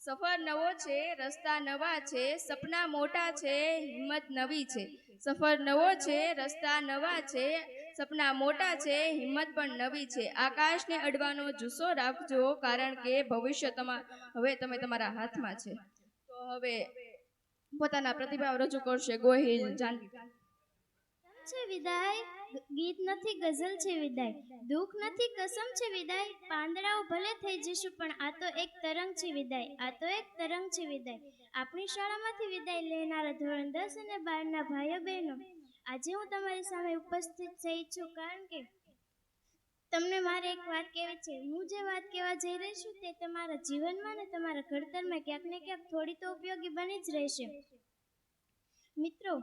સફર નવો છે, રસ્તા નવા છે, સપના મોટા છે, હિંમત નવી છે. સફર નવો છે, રસ્તા નવા છે, સપના મોટા છે, હિંમત પણ નવી છે. આકાશને અડવાનો જુસ્સો રાખજો, કારણ કે ભવિષ્ય હવે તમે તમારા હાથમાં છે. તો હવે પોતાના પ્રતિભાવ રજૂ કરશે ગોહિલ જાનકી. છે વિદાય, ગીત નથી ગઝલ છે વિદાય, દુઃખ નથી કસમ છે વિદાય, પાંદડાઓ ભલે થઈ જશું પણ આ તો એક તરંગ છે વિદાય, આ તો એક તરંગ છે વિદાય. આપણી શાળામાંથી વિદાય લેનારા ધોરણ 10 અને 12 ના ભાઈઓ બહેનો, આજે હું તમારી સામે ઉપસ્થિત થઈ છું કારણ કે તમને મારે એક વાત કહેવી છે. હું જે વાત કહેવા જઈ રહી છું તે તમારા જીવનમાં અને તમારા ઘડતરમાં ક્યાંક ને ક્યાંક થોડી તો ઉપયોગી બની જ રહેશે. મિત્રો,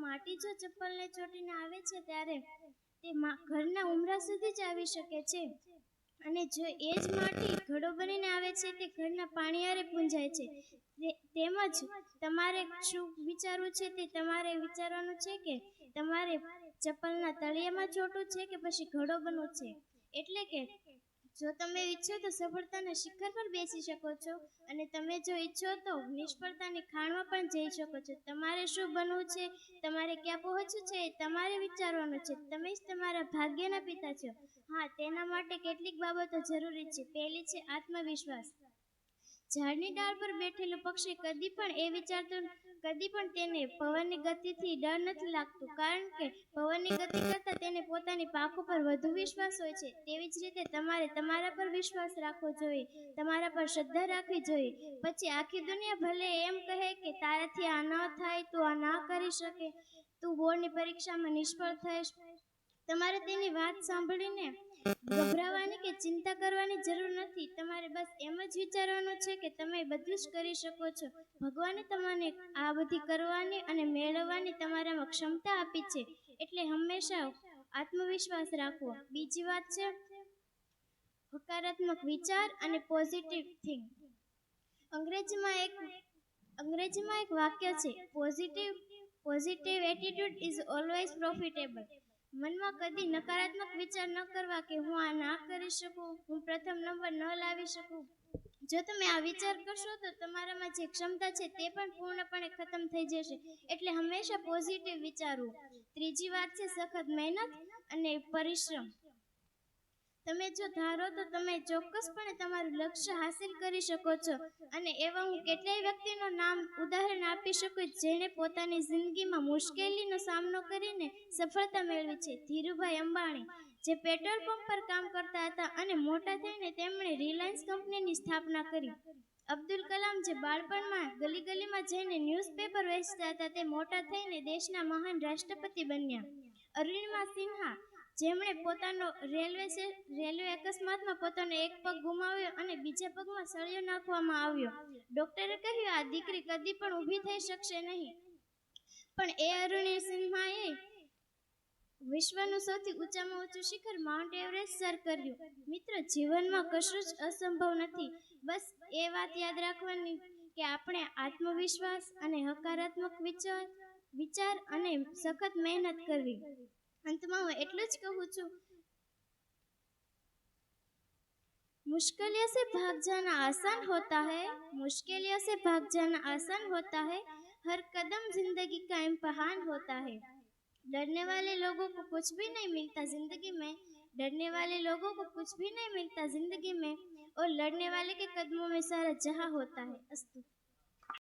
માટી જો ચપ્પલને ચોટીને આવે છે ત્યારે તે ઘરના ઉમરા સુધી જ આવી શકે છે, અને જો એ જ માટી ઘડો બનીને આવે છે તે ઘરના પાણીયારે પૂંજાય છે. તેમજ તમારે શું વિચારવું છે તે તમારે વિચારવાનું છે કે તમારે ચપ્પલના તળિયામાં ચોટવું છે કે પછી ઘડો બનવું છે. એટલે કે જો તમે ઈચ્છો તો સફળતાના શિખર પર બેસી શકો છો, અને તમે જો ઈચ્છો તો નિષ્ફળતાની ખાણમાં પણ જઈ શકો છો. તમારે શું બનવું છે, તમારે ક્યાં પહોંચવું છે, તમારે વિચારવાનું છે. તમે જ તમારા ભાગ્યના પિતા છો. હા, તેના માટે કેટલીક બાબતો જરૂરી છે. પહેલી છે આત્મવિશ્વાસ. ઝાડની ડાળ પર બેઠેલું પક્ષી કદી પણ તેને પવનની ગતિથી ડર નથી લાગતું, કારણ કે પવનની ગતિ કરતાં તેને પોતાની પાંખો પર વધુ વિશ્વાસ હોય છે. તેવી જ રીતે તમારે તમારા પર વિશ્વાસ રાખવો જોઈએ, તમારા પર શ્રદ્ધા રાખવી જોઈએ. પછી આખી દુનિયા ભલે એમ કહે કે તારાથી આ ન થાય, તું આ ના કરી શકે, તું બોર્ડની પરીક્ષામાં નિષ્ફળ થઈશ, તમારે તેની વાત સાંભળીને ગભરાવાની કે ચિંતા કરવાની જરૂર નથી. તમારે બસ એમ જ વિચારવાનું છે કે તમે બધું જ કરી શકો છો. ભગવાને તમને આ બધી કરવાની અને મેળવવાની તમારામાં ક્ષમતા આપી છે, એટલે હંમેશા આત્મવિશ્વાસ રાખવો. બીજી વાત છે હકારાત્મક વિચાર અને પોઝિટિવ થિંક. અંગ્રેજીમાં એક વાક્ય છે, positive attitude is always profitable. મનમાં કદી નકારાત્મક વિચાર ન કરવા કે હું આ ના કરી શકું, હું પ્રથમ નંબર ન લાવી શકું. જો તમે આ વિચાર કરશો તો તમારામાં જે ક્ષમતા છે તે પણ પૂર્ણપણે ખતમ થઈ જશે. એટલે હંમેશા પોઝિટિવ વિચારવું. ત્રીજી વાત છે સખત મહેનત અને પરિશ્રમ. તમે જો ધારો તો તમે ચોક્કસપણે તમારું લક્ષ્ય હાંસિલ કરી શકો છો. અને એવા હું કેટલાય વ્યક્તિનું ઉદાહરણ આપી શકું જેણે પોતાની જિંદગીમાં મુશ્કેલીનો સામનો કરીને સફળતા મેળવી છે. ધીરુભાઈ અંબાણી, જે પેટ્રોલ પંપ પર કામ કરતા હતા અને મોટા થઈને તેમણે રિલાયન્સ કંપનીની સ્થાપના કરી. અબ્દુલ કલામ, જે બાળપણમાં ગલી ગલીમાં જઈને ન્યૂઝપેપર વેચતા હતા, તે મોટા થઈને દેશના મહાન રાષ્ટ્રપતિ બન્યા. અરુણિમા સિન્હા, જેમણે પોતાનો રેલવે અકસ્માતમાં પોતાનો એક પગ ગુમાવ્યો અને બીજા પગમાં સળિયો નાખવામાં આવ્યો. ડોક્ટરે કહ્યું આ દીકરી કદી પણ ઊભી થઈ શકશે નહીં, પણ એ અરુણિમા સિન્હાએ વિશ્વનું સૌથી ઊંચામાં ઊંચું શિખર માઉન્ટ એવરેસ્ટ સર કર્યું. મિત્રો, જીવનમાં કશું જ અસંભવ નથી. બસ એ વાત યાદ રાખવાની કે આપણે આત્મવિશ્વાસ અને હકારાત્મક વિચાર અને સખત મહેનત કરવી. અંતમાં હું એટલું જ કહું છું, मुश्किलों से भाग जाना आसान होता है, मुश्किलों से भाग जाना आसान होता है, हर कदम जिंदगी का इम्तिहान होता है. डरने वाले लोगों को कुछ भी नहीं मिलता जिंदगी में, डरने वाले लोगों को कुछ भी नहीं मिलता जिंदगी में, और लड़ने वाले के कदमों में सारा जहां होता है. अस्तु.